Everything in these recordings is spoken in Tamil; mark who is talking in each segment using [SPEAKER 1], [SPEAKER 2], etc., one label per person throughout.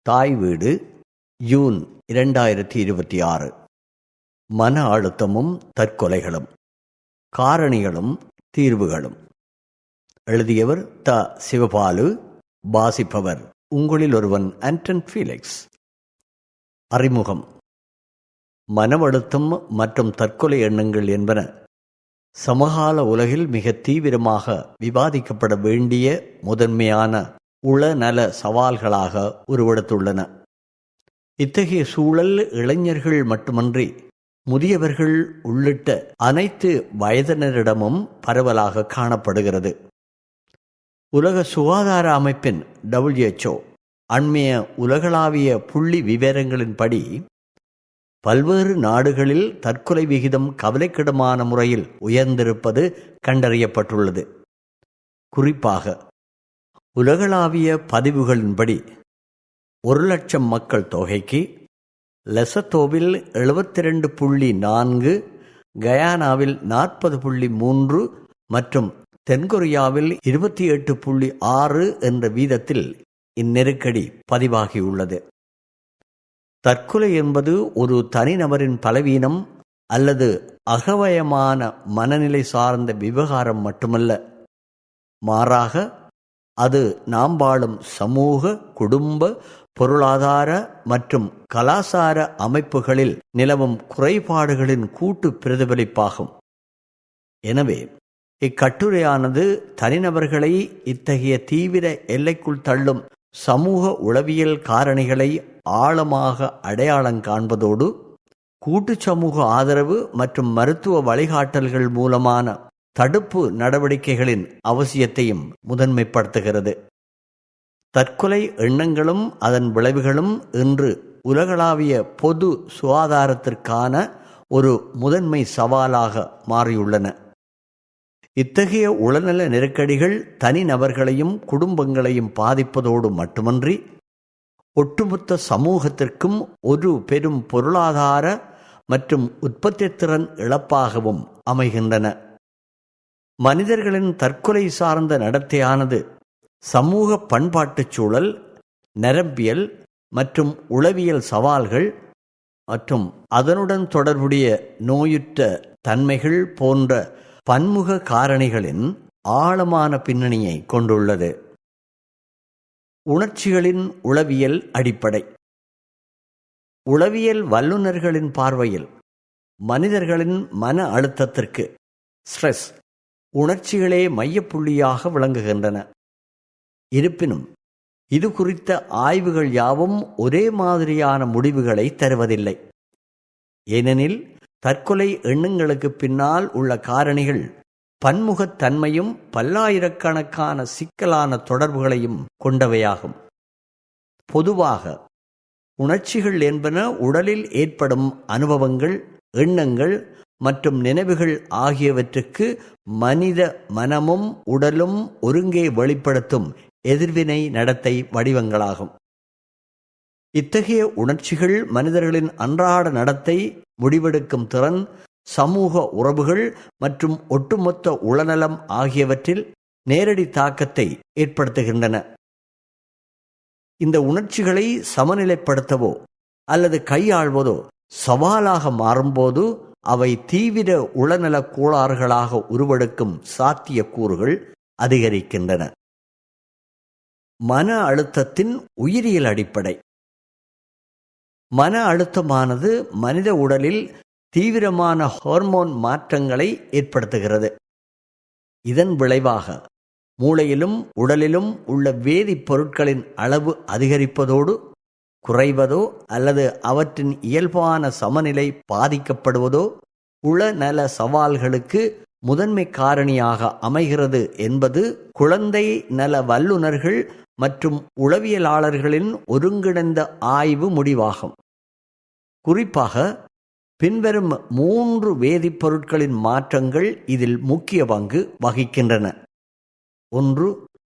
[SPEAKER 1] தாய் வீடு, ஜூன் 2026. மன அழுத்தமும் தற்கொலைகளும், காரணிகளும் தீர்வுகளும். எழுதியவர் த. சிவபாலு. வாசிப்பவர் உங்களில் ஒருவன் ஆண்டன் ஃபீலிக்ஸ். அறிமுகம். மன அழுத்தம் மற்றும் தற்கொலை எண்ணங்கள் என்பன சமகால உலகில் மிக தீவிரமாக விவாதிக்கப்பட வேண்டிய முதன்மையான உளநல சவால்களாக உருவெடுத்துள்ளன. இத்தகைய சூழல் இளைஞர்கள் மட்டுமன்றி முதியவர்கள் உள்ளிட்ட அனைத்து வயதினரிடமும் பரவலாக காணப்படுகிறது. உலக சுகாதார அமைப்பின் WHO அண்மைய உலகளாவிய புள்ளி விவரங்களின்படி பல்வேறு நாடுகளில் தற்கொலை விகிதம் கவலைக்கிடமான முறையில் உயர்ந்திருப்பது கண்டறியப்பட்டுள்ளது. குறிப்பாக உலகளாவிய பதிவுகளின்படி 1,00,000 மக்கள் தொகைக்கு லெசத்தோவில் 72.4, கயானாவில் 40.3 மற்றும் தென்கொரியாவில் 28.6 என்ற வீதத்தில் இந்நெருக்கடி பதிவாகியுள்ளது. தற்கொலை என்பது ஒரு தனிநபரின் பலவீனம் அல்லது அகவயமான மனநிலை சார்ந்த விவகாரம் மட்டுமல்ல, மாறாக அது நாம் வாழும் சமூக, குடும்ப, பொருளாதார மற்றும் கலாசார அமைப்புகளில் நிலவும் குறைபாடுகளின் கூட்டு பிரதிபலிப்பாகும். எனவே இக்கட்டுரையானது தனிநபர்களை இத்தகைய தீவிர எல்லைக்குள் தள்ளும் சமூக உளவியல் காரணிகளை ஆழமாக அடையாளம் காண்பதோடு கூட்டு சமூக ஆதரவு மற்றும் மருத்துவ வழிகாட்டல்கள் மூலமான தடுப்பு நடவடிக்கைகளின் அவசியத்தையும் முதன்மைப்படுத்துகிறது. தற்கொலை எண்ணங்களும் அதன் விளைவுகளும் இன்று உலகளாவிய பொது சுகாதாரத்திற்கான ஒரு முதன்மை சவாலாக மாறியுள்ளன. இத்தகைய உளநல நெருக்கடிகள் தனிநபர்களையும் குடும்பங்களையும் பாதிப்பதோடு மட்டுமன்றி ஒட்டுமொத்த சமூகத்திற்கும் ஒரு பெரும் பொருளாதார மற்றும் உற்பத்தித்திறன் இழப்பாகவும் அமைகின்றன. மனிதர்களின் தற்கொலை சார்ந்த நடத்தையானது சமூக பண்பாட்டுச் சூழல், நரம்பியல் மற்றும் உளவியல் சவால்கள் மற்றும் அதனுடன் தொடர்புடைய நோயுற்ற தன்மைகள் போன்ற பன்முக காரணிகளின் ஆழமான பின்னணியை கொண்டுள்ளது. உணர்ச்சிகளின் உளவியல் அடிப்படை. உளவியல் வல்லுநர்களின் பார்வையில் மனிதர்களின் மன அழுத்தத்திற்கு ஸ்ட்ரெஸ் உணர்ச்சிகளே மையப்புள்ளியாக விளங்குகின்றன. இருப்பினும் இது குறித்த ஆய்வுகள் யாவும் ஒரே மாதிரியான முடிவுகளை தருவதில்லை. ஏனெனில் தற்கொலை எண்ணங்களுக்கு பின்னால் உள்ள காரணிகள் பன்முகத்தன்மையும் பல்லாயிரக்கணக்கான சிக்கலான தொடர்புகளையும் கொண்டவையாகும். பொதுவாக உணர்ச்சிகள் என்பன உடலில் ஏற்படும் அனுபவங்கள், எண்ணங்கள் மற்றும் நினைவுகள் ஆகியவற்றுக்கு மனித மனமும் உடலும் ஒருங்கே வெளிப்படுத்தும் எதிர்வினை நடத்தை வடிவங்களாகும். இத்தகைய உணர்ச்சிகள் மனிதர்களின் அன்றாட நடத்தை, முடிவெடுக்கும் திறன், சமூக உறவுகள் மற்றும் ஒட்டுமொத்த உளநலம் ஆகியவற்றில் நேரடி தாக்கத்தை ஏற்படுத்துகின்றன. இந்த உணர்ச்சிகளை சமநிலைப்படுத்தவோ அல்லது கையாள்வதோ சவாலாக மாறும்போது அவை தீவிர உளநல கோளாறுகளாக உருவெடுக்கும் சாத்தியக்கூறுகள் அதிகரிக்கின்றன. மன அழுத்தத்தின் உயிரியல் அடிப்படை. மன அழுத்தமானது மனித உடலில் தீவிரமான ஹார்மோன் மாற்றங்களை ஏற்படுத்துகிறது. இதன் விளைவாக மூளையிலும் உடலிலும் உள்ள வேதிப்பொருட்களின் அளவு அதிகரிப்பதோடு குறைவதோ அல்லது அவற்றின் இயல்பான சமநிலை பாதிக்கப்படுவதோ உளநல சவால்களுக்கு முதன்மை காரணியாக அமைகிறது என்பது குழந்தை நல வல்லுநர்கள் மற்றும் உளவியலாளர்களின் ஒருங்கிணைந்த ஆய்வு முடிவாகும். குறிப்பாக பின்வரும் 3 வேதிப்பொருட்களின் மாற்றங்கள் இதில் முக்கிய பங்கு வகிக்கின்றன. 1.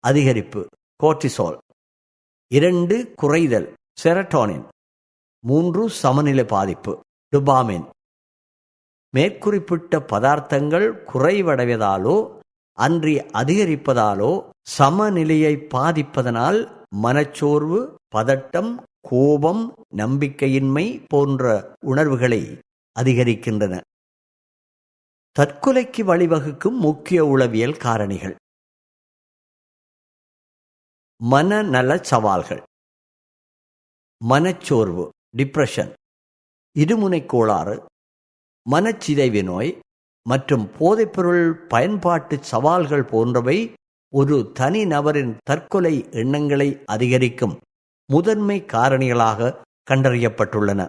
[SPEAKER 1] அதிகரிப்பு, கோர்டிசோல். 2. குறைதல், செரட்டோனின். 3. சமநிலை பாதிப்பு, டோபாமைன். மேற்குறிப்பிட்ட பதார்த்தங்கள் குறைவடைவதாலோ அன்றி அதிகரிப்பதாலோ சமநிலையை பாதிப்பதனால் மனச்சோர்வு, பதட்டம், கோபம், நம்பிக்கையின்மை போன்ற உணர்வுகளை அதிகரிக்கின்றன. தற்கொலைக்கு வழிவகுக்கும் முக்கிய உளவியல் காரணிகள். மனநல சவால்கள். மனச்சோர்வு, டிப்ரெஷன், இருமுனை கோளாறு, மனச்சிதைவு நோய் மற்றும் போதைப்பொருள் பயன்பாட்டு சவால்கள் போன்றவை ஒரு தனி நபரின் தற்கொலை எண்ணங்களை அதிகரிக்கும் முதன்மை காரணிகளாக கண்டறியப்பட்டுள்ளன.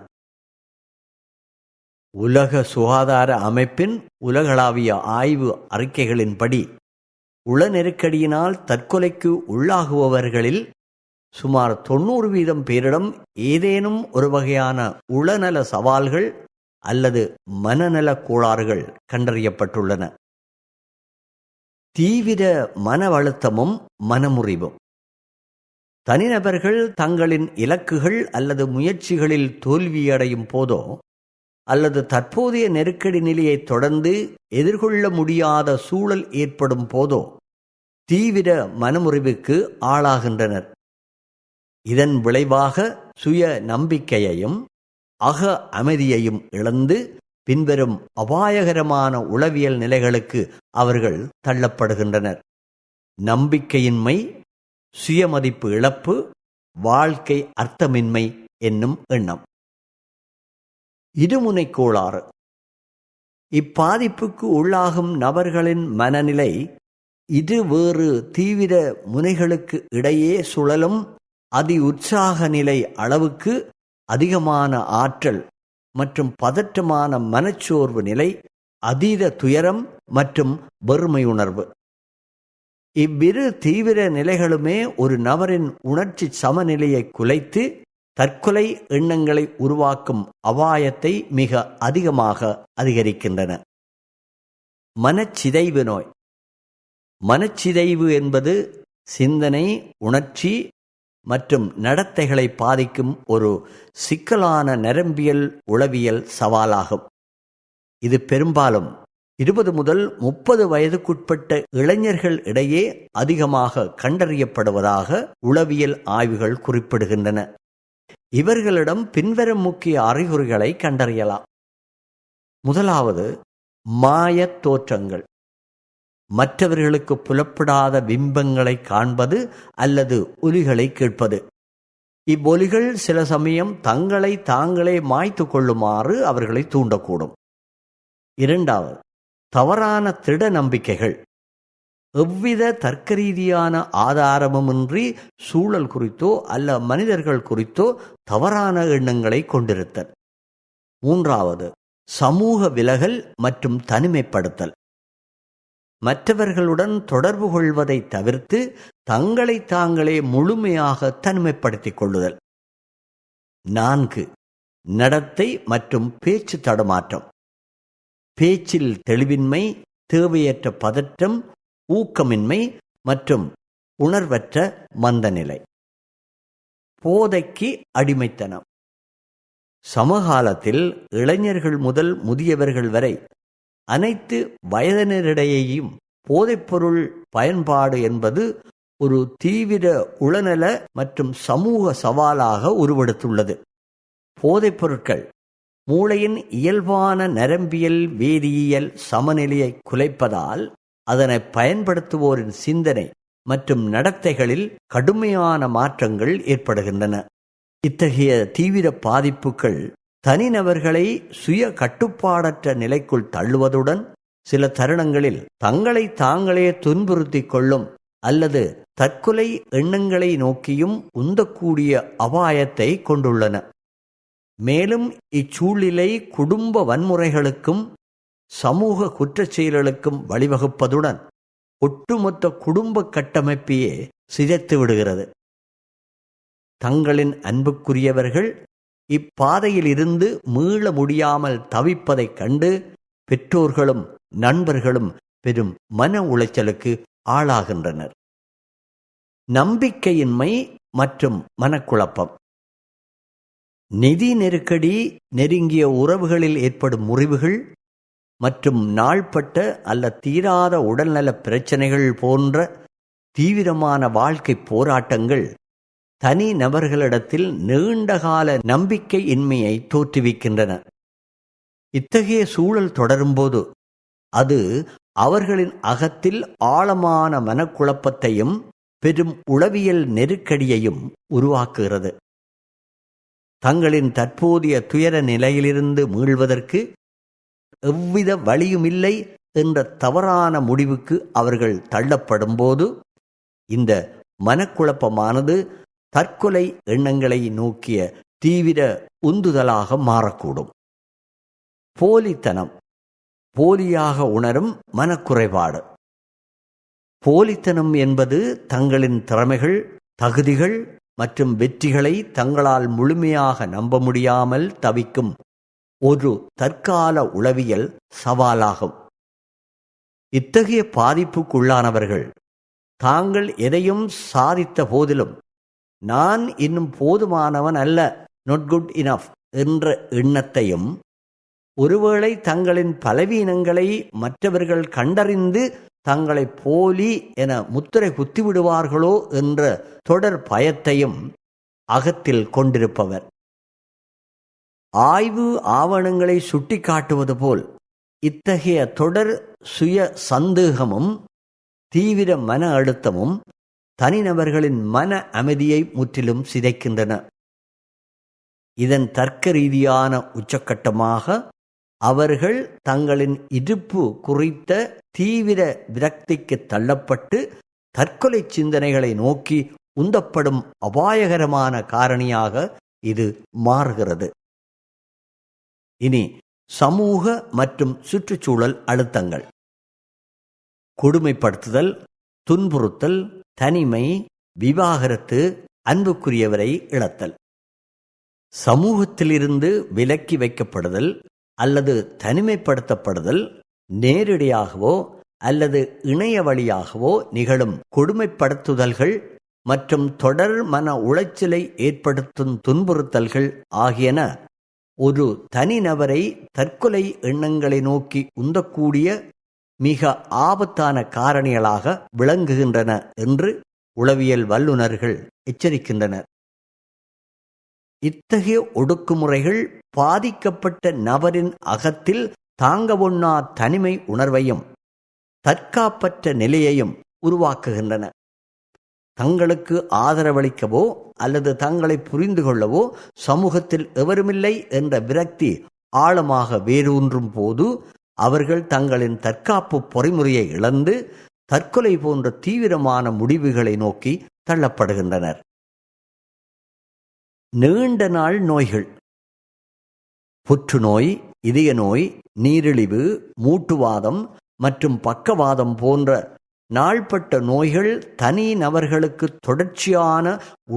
[SPEAKER 1] உலக சுகாதார அமைப்பின் உலகளாவிய ஆய்வு அறிக்கைகளின்படி உள நெருக்கடியினால் தற்கொலைக்கு உள்ளாகுபவர்களில் சுமார் 90% பேரிடம் ஏதேனும் ஒரு வகையான உளநல சவால்கள் அல்லது மனநல கோளாறுகள் கண்டறியப்பட்டுள்ளன. தீவிர மன அழுத்தமும் மனமுறிவும். தனிநபர்கள் தங்களின் இலக்குகள் அல்லது முயற்சிகளில் தோல்வியடையும் போதோ அல்லது தற்போதைய நெருக்கடி நிலையை தொடர்ந்து எதிர்கொள்ள முடியாத சூழல் ஏற்படும் போதோ தீவிர மனமுறிவுக்கு ஆளாகின்றனர். இதன் விளைவாக சுய நம்பிக்கையையும் அக அமைதியையும் இழந்து பின்வரும் அபாயகரமான உளவியல் நிலைகளுக்கு அவர்கள் தள்ளப்படுகின்றனர். நம்பிக்கையின்மை, சுயமதிப்பு இழப்பு, வாழ்க்கை அர்த்தமின்மை என்னும் எண்ணம். இருமுனை கோளாறு. இப்பாதிப்புக்கு உள்ளாகும் நபர்களின் மனநிலை வேறு தீவிர முனைகளுக்கு இடையே சுழலும் அதி உற்சாக நிலை அளவுக்கு அதிகமான ஆற்றல் மற்றும் பதற்றமான மனச்சோர்வு நிலை, அதீத துயரம் மற்றும் வெறுமை உணர்வு. இவ்விரு தீவிர நிலைகளுமே ஒரு நபரின் உணர்ச்சி சமநிலையை குலைத்து தற்கொலை எண்ணங்களை உருவாக்கும் அபாயத்தை மிக அதிகமாக அதிகரிக்கின்றன. மனச்சிதைவு நோய். மனச்சிதைவு என்பது சிந்தனை, உணர்ச்சி மற்றும் நடத்தைகளை பாதிக்கும் ஒரு சிக்கலான நரம்பியல் உளவியல் சவாலாகும். இது பெரும்பாலும் 20 முதல் 30 வயதுக்குட்பட்ட இளைஞர்கள் இடையே அதிகமாக கண்டறியப்படுவதாக உளவியல் ஆய்வுகள் குறிப்பிடுகின்றன. இவர்களிடம் பின்வரும் முக்கிய அறிகுறிகளை கண்டறியலாம். முதலாவது, மாயத் தோற்றங்கள். மற்றவர்களுக்கு புலப்படாத பிம்பங்களை காண்பது அல்லது ஒலிகளை கேட்பது. இவ்வொலிகள் சில சமயம் தங்களை தாங்களே மாய்த்து கொள்ளுமாறு அவர்களை தூண்டக்கூடும். இரண்டாவது, தவறான திட நம்பிக்கைகள். எவ்வித தர்க்கரீதியான ஆதாரமுமின்றி சூழல் குறித்தோ அல்ல மனிதர்கள் குறித்தோ தவறான எண்ணங்களை கொண்டிருத்தல். மூன்றாவது, சமூக விலகல் மற்றும் தனிமைப்படுத்தல். மற்றவர்களுடன் தொடர்பு கொள்வதை தவிர்த்து தங்களை தாங்களே முழுமையாக தனிமைப்படுத்திக் கொள்ளுதல். 4, நடத்தை மற்றும் பேச்சு தடுமாற்றம். பேச்சில் தெளிவின்மை, தேவையற்ற பதற்றம், ஊக்கமின்மை மற்றும் உணர்வற்ற மந்தநிலை. போதைக்கு அடிமைத்தனம். சமகாலத்தில் இளைஞர்கள் முதல் முதியவர்கள் வரை அனைத்து வயதினரிடையேயும் போதைப்பொருள் பயன்பாடு என்பது ஒரு தீவிர உளநல மற்றும் சமூக சவாலாக உருவெடுத்துள்ளது. போதைப் பொருட்கள் மூளையின் இயல்பான நரம்பியல் வேதியியல் சமநிலையை குலைப்பதால் அதனை பயன்படுத்துவோரின் சிந்தனை மற்றும் நடத்தைகளில் கடுமையான மாற்றங்கள் ஏற்படுகின்றன. இத்தகைய தீவிர பாதிப்புகள் தனிநபர்களை சுய கட்டுப்பாடற்ற நிலைக்குள் தள்ளுவதுடன் சில தருணங்களில் தங்களை தாங்களே துன்புறுத்திக் கொள்ளும் அல்லது தற்கொலை எண்ணங்களை நோக்கியும் உந்தக்கூடிய அபாயத்தை கொண்டுள்ளன. மேலும் இச்சூழ்நிலை குடும்ப வன்முறைகளுக்கும் சமூக குற்றச்செயல்களுக்கும் வழிவகுப்பதுடன் ஒட்டுமொத்த குடும்ப கட்டமைப்பையே சிதைத்து விடுகிறது. தங்களின் அன்புக்குரியவர்கள் இப்பாதையில் இருந்து மீள முடியாமல் தவிப்பதைக் கண்டு பெற்றோர்களும் நண்பர்களும் பெரும் மன உளைச்சலுக்கு ஆளாகின்றனர். நம்பிக்கையின்மை மற்றும் மனக்குழப்பம். நிதி நெருக்கடி, நெருங்கிய உறவுகளில் ஏற்படும் முறிவுகள் மற்றும் நாள்பட்ட அல்ல தீராத உடல்நல பிரச்சனைகள் போன்ற தீவிரமான வாழ்க்கை போராட்டங்கள் தனி நபர்களிடத்தில் நீண்டகால நம்பிக்கை இன்மையை தோற்றுவிக்கின்றன. இத்தகைய சூழல் தொடரும்போது அது அவர்களின் அகத்தில் ஆழமான மனக்குழப்பத்தையும் பெரும் உளவியல் நெருக்கடியையும் உருவாக்குகிறது. தங்களின் தற்போதைய துயர நிலையிலிருந்து மீள்வதற்கு எவ்வித வழியுமில்லை என்ற தவறான முடிவுக்கு அவர்கள் தள்ளப்படும்போது இந்த மனக்குழப்பமானது தற்கொலை எண்ணங்களை நோக்கிய தீவிர உந்துதலாக மாறக்கூடும். போலித்தனம், போலியாக உணரும் மனக்குறைபாடு. போலித்தனம் என்பது தங்களின் திறமைகள், தகுதிகள் மற்றும் வெற்றிகளை தங்களால் முழுமையாக நம்ப முடியாமல் தவிக்கும் ஒரு தற்கால உளவியல் சவாலாகும். இத்தகைய பாதிப்புக்குள்ளானவர்கள் தாங்கள் எதையும் சாதித்த போதிலும் நான் இன்னும் போதுமானவன் அல்ல, நாட் குட் இனஃப் என்ற எண்ணத்தையும், ஒருவேளை தங்களின் பலவீனங்களை மற்றவர்கள் கண்டறிந்து தங்களை போலி என முத்திரை குத்திவிடுவார்களோ என்ற தொடர் பயத்தையும் அகத்தில் கொண்டிருப்பவர். ஆய்வு ஆவணங்களை சுட்டிக்காட்டுவது போல் இத்தகைய தொடர் சுய சந்தேகமும் தீவிர மன அழுத்தமும் தனிநபர்களின் மன அமைதியை முற்றிலும் சிதைக்கின்றன. இதன் தர்க்க ரீதியான உச்சக்கட்டமாக அவர்கள் தங்களின் இருப்பு குறித்த தீவிர விரக்திக்கு தள்ளப்பட்டு தற்கொலை சிந்தனைகளை நோக்கி உந்தப்படும் அபாயகரமான காரணியாக இது மாறுகிறது. இனி சமூக மற்றும் சுற்றுச்சூழல் அழுத்தங்கள். கொடுமைப்படுத்துதல், துன்புறுத்தல், தனிமை, விவாகரத்து, அன்புக்குரியவரை இழத்தல். சமூகத்திலிருந்து விலக்கி வைக்கப்படுதல் அல்லது தனிமைப்படுத்தப்படுதல் நேரடியாகவோ அல்லது இணைய வழியாகவோ நிகழும் கொடுமைப்படுத்துதல்கள் மற்றும் தொடர் மன உளைச்சலை ஏற்படுத்தும் துன்புறுத்தல்கள் ஆகியன ஒரு தனிநபரை தற்கொலை எண்ணங்களை நோக்கி உந்தக்கூடிய மிக ஆபத்தான காரணிகளாக விளங்குகின்றன என்று உளவியல் வல்லுநர்கள் எச்சரிக்கின்றனர். இத்தகைய ஒடுக்குமுறைகள் பாதிக்கப்பட்ட நபரின் அகத்தில் தாங்கவொண்ணா தனிமை உணர்வையும் தற்காப்பற்ற நிலையையும் உருவாக்குகின்றன. தங்களுக்கு ஆதரவளிக்கவோ அல்லது தங்களை புரிந்து கொள்ளவோ சமூகத்தில் எவருமில்லை என்ற விரக்தி ஆழமாக வேரூன்றும் போது அவர்கள் தங்களின் தற்காப்பு பொறிமுறையை இழந்து தற்கொலை போன்ற தீவிரமான முடிவுகளை நோக்கி தள்ளப்படுகின்றனர். நீண்ட நாள் நோய்கள். புற்றுநோய், இதய நோய், நீரிழிவு, மூட்டுவாதம் மற்றும் பக்கவாதம் போன்ற நாள்பட்ட நோய்கள் தனி நபர்களுக்கு தொடர்ச்சியான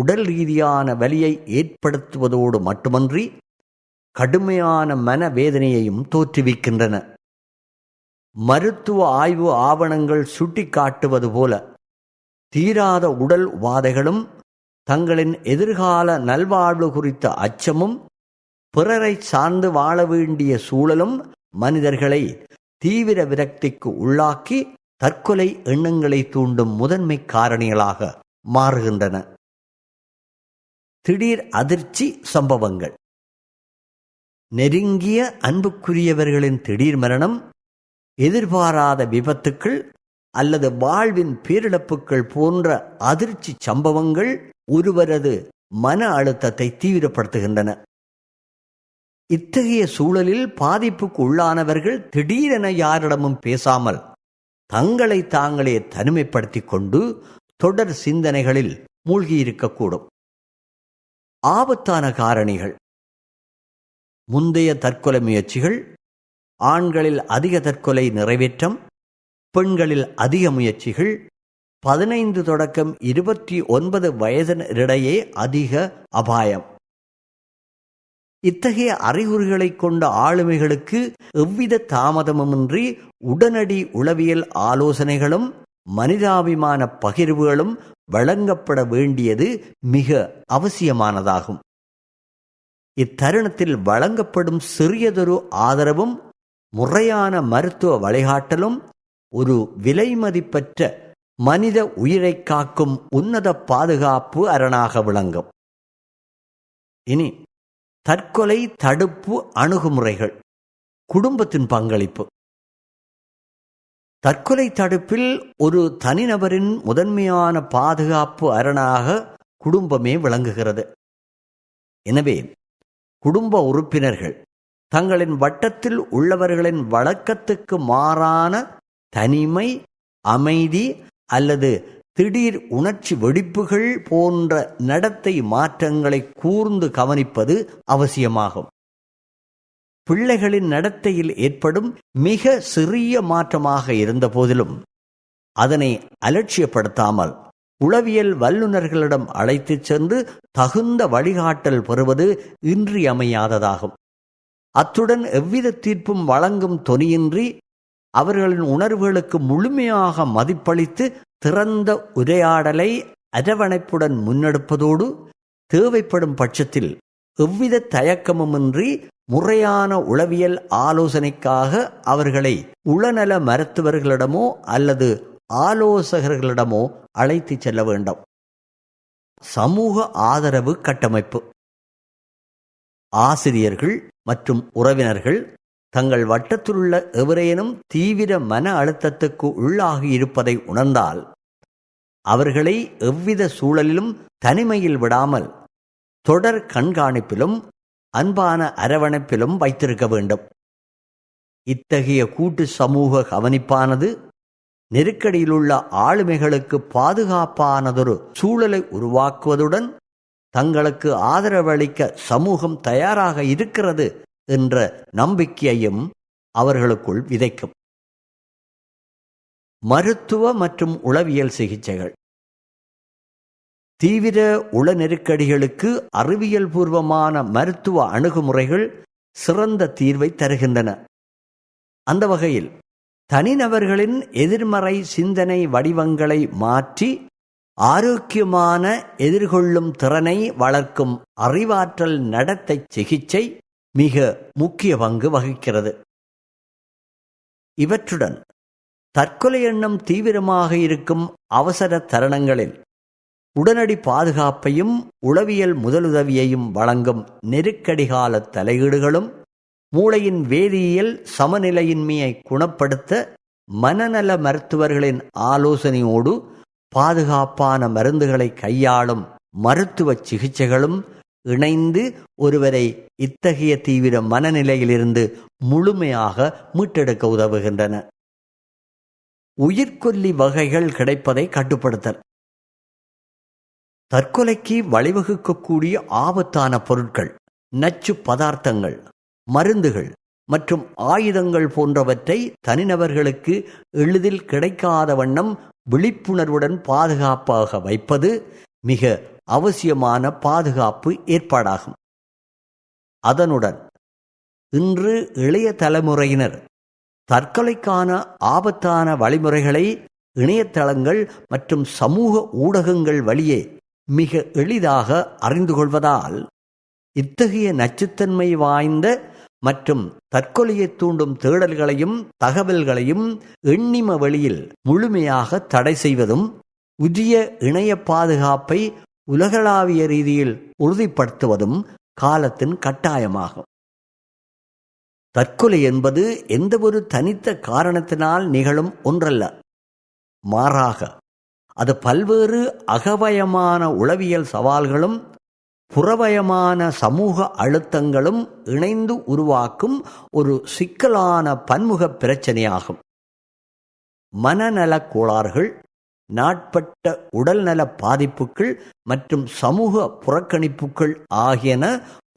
[SPEAKER 1] உடல் ரீதியான வலியை ஏற்படுத்துவதோடு மட்டுமன்றி கடுமையான மனவேதனையையும் தோற்றுவிக்கின்றன. மருத்துவ ஆய்வு ஆவணங்கள் சுட்டிக்காட்டுவது போல தீராத உடல் உபாதைகளும் தங்களின் எதிர்கால நல்வாழ்வு குறித்த அச்சமும் பிறரை சார்ந்து வாழ வேண்டிய சூழலும் மனிதர்களை தீவிர விரக்திக்கு உள்ளாக்கி தற்கொலை எண்ணங்களை தூண்டும் முதன்மை காரணிகளாக மாறுகின்றன. திடீர் அதிர்ச்சி சம்பவங்கள். நெருங்கிய அன்புக்குரியவர்களின் திடீர் மரணம், எதிர்பாராத விபத்துக்கள் அல்லது வாழ்வின் பேரிழப்புகள் போன்ற அதிர்ச்சி சம்பவங்கள் ஒருவரது மன அழுத்தத்தை தீவிரப்படுத்துகின்றன. இத்தகைய சூழலில் பாதிப்புக்கு உள்ளானவர்கள் திடீரென யாரிடமும் பேசாமல் தங்களை தாங்களே தனிமைப்படுத்திக் கொண்டு தொடர் சிந்தனைகளில் மூழ்கியிருக்கக்கூடும். ஆபத்தான காரணிகள். முந்தைய தற்கொலை முயற்சிகள், ஆண்களில் அதிக தற்கொலை நிறைவேற்றம், பெண்களில் அதிக முயற்சிகள், 15 தொடக்கம் 29 வயதினரிடையே அதிக அபாயம். இத்தகைய அறிகுறிகளை கொண்ட ஆளுமைகளுக்கு எவ்வித தாமதமுமின்றி உடனடி உளவியல் ஆலோசனைகளும் மனிதாபிமான பகிர்வுகளும் வழங்கப்பட வேண்டியது மிக அவசியமானதாகும். இத்தருணத்தில் வழங்கப்படும் சிறியதொரு ஆதரவும் முறையான மருத்துவ வழிகாட்டலும் ஒரு விலைமதிப்பற்ற மனித உயிரை காக்கும் உன்னத பாதுகாப்பு அரணாக விளங்கும். இனி தற்கொலை தடுப்பு அணுகுமுறைகள். குடும்பத்தின் பங்களிப்பு. தற்கொலை தடுப்பில் ஒரு தனிநபரின் முதன்மையான பாதுகாப்பு அரணாக குடும்பமே விளங்குகிறது. எனவே குடும்ப உறுப்பினர்கள் தங்களின் வட்டத்தில் உள்ளவர்களின் வழக்கத்துக்கு மாறான தனிமை, அமைதி அல்லது திடீர் உணர்ச்சி வெடிப்புகள் போன்ற நடத்தை மாற்றங்களை கூர்ந்து கவனிப்பது அவசியமாகும். பிள்ளைகளின் நடத்தையில் ஏற்படும் மிக சிறிய மாற்றமாக இருந்த போதிலும் அதனை அலட்சியப்படுத்தாமல் உளவியல் வல்லுநர்களிடம் அழைத்துச் சென்று தகுந்த வழிகாட்டல் பெறுவது இன்றியமையாததாகும். அத்துடன் எவ்வித தீர்ப்பும் வழங்கும் தொனியின்றி அவர்களின் உணர்வுகளுக்கு முழுமையாக மதிப்பளித்து திறந்த உரையாடலை அரவணைப்புடன் முன்னெடுப்பதோடு தேவைப்படும் பட்சத்தில் எவ்வித தயக்கமுமின்றி முறையான உளவியல் ஆலோசனைக்காக அவர்களை உளநல மருத்துவர்களிடமோ அல்லது ஆலோசகர்களிடமோ அழைத்து செல்ல வேண்டும். சமூக ஆதரவு கட்டமைப்பு. ஆசிரியர்கள் மற்றும் உறவினர்கள் தங்கள் வட்டத்திலுள்ள எவரேனும் தீவிர மன அழுத்தத்துக்கு உள்ளாகி இருப்பதை உணர்ந்தால் அவர்களை எவ்வித சூழலிலும் தனிமையில் விடாமல் தொடர் கண்காணிப்பிலும் அன்பான அரவணைப்பிலும் வைத்திருக்க வேண்டும். இத்தகைய கூட்டு சமூக கவனிப்பானது நெருக்கடியிலுள்ள ஆளுமைகளுக்கு பாதுகாப்பானதொரு சூழலை உருவாக்குவதுடன் தங்களுக்கு ஆதரவளிக்க சமூகம் தயாராக இருக்கிறது என்ற நம்பிக்கையையும் அவர்களுக்குள் விதைக்கும். மருத்துவ மற்றும் உளவியல் சிகிச்சைகள். தீவிர உள நெருக்கடிகளுக்கு அறிவியல் பூர்வமான மருத்துவ அணுகுமுறைகள் சிறந்த தீர்வை தருகின்றன. அந்த வகையில் தனிநபர்களின் எதிர்மறை சிந்தனை வடிவங்களை மாற்றி ஆரோக்கியமான எதிர்கொள்ளும் திறனை வளர்க்கும் அறிவாற்றல் நடத்தை சிகிச்சை மிக முக்கிய பங்கு வகிக்கிறது. இவற்றுடன் தற்கொலை எண்ணம் தீவிரமாக இருக்கும் அவசர தருணங்களில் உடனடி பாதுகாப்பையும் உளவியல் முதலுதவியையும் வழங்கும் நெருக்கடிகால தலையீடுகளும் மூளையின் வேதியியல் சமநிலையின்மையை குணப்படுத்த மனநல மருத்துவர்களின் ஆலோசனையோடு பாதுகாப்பான மருந்துகளை கையாளும் மருத்துவ சிகிச்சைகளும் இணைந்து ஒருவரை இத்தகைய தீவிர மனநிலையிலிருந்து முழுமையாக மீட்டெடுக்க உதவுகின்றன. உயிர்கொல்லி வகைகள் கிடைப்பதை கட்டுப்படுத்தல். தற்கொலைக்கு வழிவகுக்கக்கூடிய ஆபத்தான பொருட்கள், நச்சு பதார்த்தங்கள், மருந்துகள் மற்றும் ஆயுதங்கள் போன்றவற்றை தனிநபர்களுக்கு எளிதில் கிடைக்காத வண்ணம் விழிப்புணர்வுடன் பாதுகாப்பாக வைப்பது மிக அவசியமான பாதுகாப்பு ஏற்பாடாகும். அதனுடன் இன்று இளைய தலைமுறையினர் தற்கொலைக்கான ஆபத்தான வழிமுறைகளை இணையதளங்கள் மற்றும் சமூக ஊடகங்கள் வழியே மிக எளிதாக அறிந்து கொள்வதால் இத்தகைய நச்சுத்தன்மை வாய்ந்த மற்றும் தற்கொலையை தூண்டும் தேடல்களையும் தகவல்களையும் எண்ணிம வழியில் முழுமையாக தடை செய்வதும் புதிய இணைய பாதுகாப்பை உலகளாவிய ரீதியில் உறுதிப்படுத்துவதும் காலத்தின் கட்டாயமாகும். தற்கொலை என்பது எந்த ஒரு தனித்த காரணத்தினால் நிகழும் ஒன்றல்ல. மாறாக அது பல்வேறு அகவயமான உளவியல் சவால்களும் புறவயமான சமூக அழுத்தங்களும் இணைந்து உருவாக்கும் ஒரு சிக்கலான பன்முக பிரச்சனையாகும். மனநலக் கோளாறுகள், நாட்பட்ட உடல்நல பாதிப்புகள் மற்றும் சமூக புறக்கணிப்புகள் ஆகியன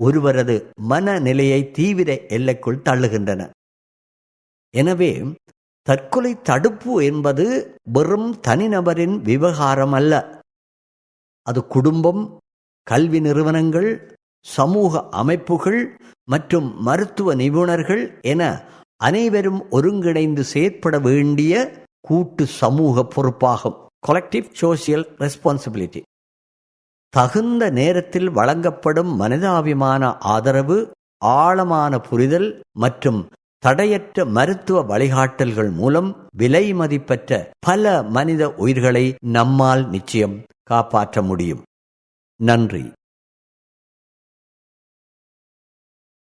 [SPEAKER 1] ஒருவரது மனநிலையை தீவிர எல்லைக்குள் தள்ளுகின்றன. எனவே தற்கொலை தடுப்பு என்பது வெறும் தனிநபரின் விவகாரம் அல்ல. அது குடும்பம், கல்வி நிறுவனங்கள், சமூக அமைப்புகள் மற்றும் மருத்துவ நிபுணர்கள் என அனைவரும் ஒருங்கிணைந்து செயற்பட வேண்டிய கூட்டு சமூக பொறுப்பாகும். Collective social responsibility. தகுந்த நேரத்தில் வழங்கப்படும் மனிதாபிமான ஆதரவு, ஆழமான புரிதல் மற்றும் தடையற்ற மருத்துவ வழிகாட்டல்கள் மூலம் விலை மதிப்பற்ற பல மனித உயிர்களை நம்மால் நிச்சயம் காப்பாற்ற முடியும். நன்றி.